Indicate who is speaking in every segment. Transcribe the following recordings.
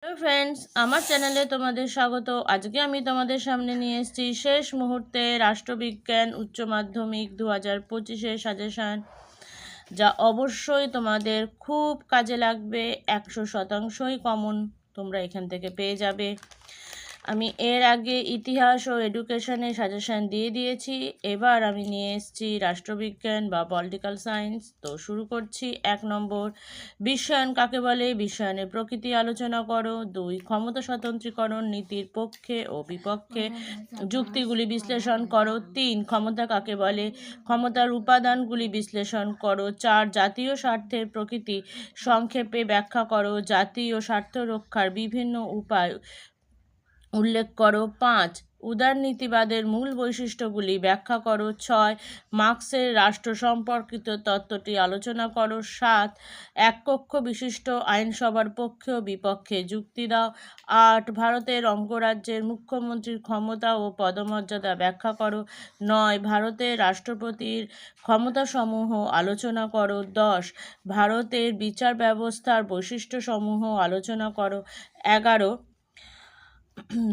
Speaker 1: Hello friends, আমার চ্যানেলে তোমাদের স্বাগত। আজকে আমি তোমাদের সামনে নিয়ে এসেছি শেষ মুহূর্তে রাষ্ট্রবিজ্ঞান উচ্চ মাধ্যমিক 2025-এর সাজেশান, যা অবশ্যই তোমাদের খুব কাজে লাগবে। 100%ই কমন তোমরা এখান থেকে পেয়ে যাবে। আমি এর আগে ইতিহাস ও এডুকেশনে সাজেশান দিয়ে দিয়েছি। এবার আমি নিয়ে এসেছি রাষ্ট্রবিজ্ঞান বা পলিটিক্যাল সায়েন্স। তো শুরু করছি। 1 নম্বর, বিশ্বায়ন কাকে বলে? বিশ্বায়নের প্রকৃতি আলোচনা করো। 2, ক্ষমতা স্বতন্ত্রীকরণ নীতির পক্ষে ও বিপক্ষে যুক্তিগুলি বিশ্লেষণ করো। 3, ক্ষমতা কাকে বলে? ক্ষমতার উপাদানগুলি বিশ্লেষণ করো। 4, জাতীয় স্বার্থের প্রকৃতি সংক্ষেপে ব্যাখ্যা করো। জাতীয় স্বার্থ রক্ষার বিভিন্ন উপায় উল্লেখ করো। 5, উদারনীতিবাদের মূল বৈশিষ্ট্যগুলি ব্যাখ্যা করো। 6, মার্ক্সের রাষ্ট্র সম্পর্কিত তত্ত্বটি আলোচনা করো। 7, এককক্ষ বিশিষ্ট আইনসভার পক্ষে ও বিপক্ষে যুক্তি দাও। 8, ভারতের অঙ্গরাজ্যের মুখ্যমন্ত্রীর ক্ষমতা ও পদমর্যাদা ব্যাখ্যা করো। 9, ভারতের রাষ্ট্রপতির ক্ষমতাসমূহ আলোচনা করো। 10, ভারতের বিচার ব্যবস্থার বৈশিষ্ট্যসমূহ আলোচনা করো। 11,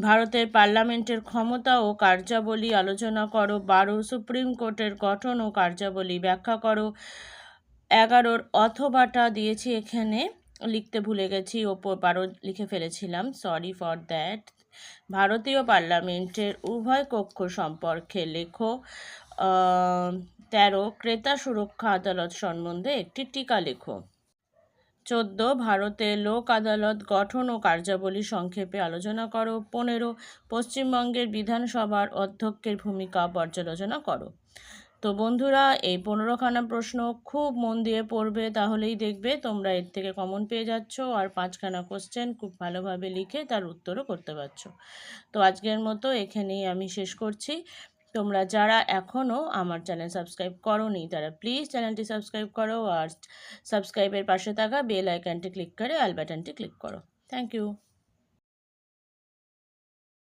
Speaker 1: ভারতের পার্লামেন্টের ক্ষমতা ও কার্যাবলী আলোচনা করো। 12, সুপ্রিম কোর্টের গঠন ও কার্যাবলী ব্যাখ্যা করো। 11 অথবাটা দিয়েছি, এখানে লিখতে ভুলে গেছি, ওপর 12 লিখে ফেলেছিলাম, সরি ফর দ্যাট। ভারতীয় পার্লামেন্টের উভয় কক্ষ সম্পর্কে লেখো। 13, ক্রেতা সুরক্ষা আদালত সম্বন্ধে একটি টিকা লেখো। 14, ভারতের লোক আদালত গঠন ও কার্যাবলী সংক্ষেপে আলোচনা করো। 15, পশ্চিমবঙ্গের বিধানসভার অধ্যক্ষের ভূমিকা পর্যালোচনা করো। তো বন্ধুরা, এই 15খানা প্রশ্ন খুব মন দিয়ে পড়বে, তাহলেই দেখবে তোমরা এর থেকে কমন পেয়ে যাচ্ছ, আর 5খানা কোশ্চেন খুব ভালোভাবে লিখে তার উত্তরও করতে পারছো। তো আজকের মতো এখানেই আমি শেষ করছি। তোমরা যারা এখনও আমার চ্যানেল সাবস্ক্রাইব করোনি তারা প্লিজ চ্যানেলটি সাবস্ক্রাইব করো, আর সাবস্ক্রাইবের পাশে থাকা বেল আইকনটি ক্লিক করে অল বাটনটি ক্লিক করো। Thank you.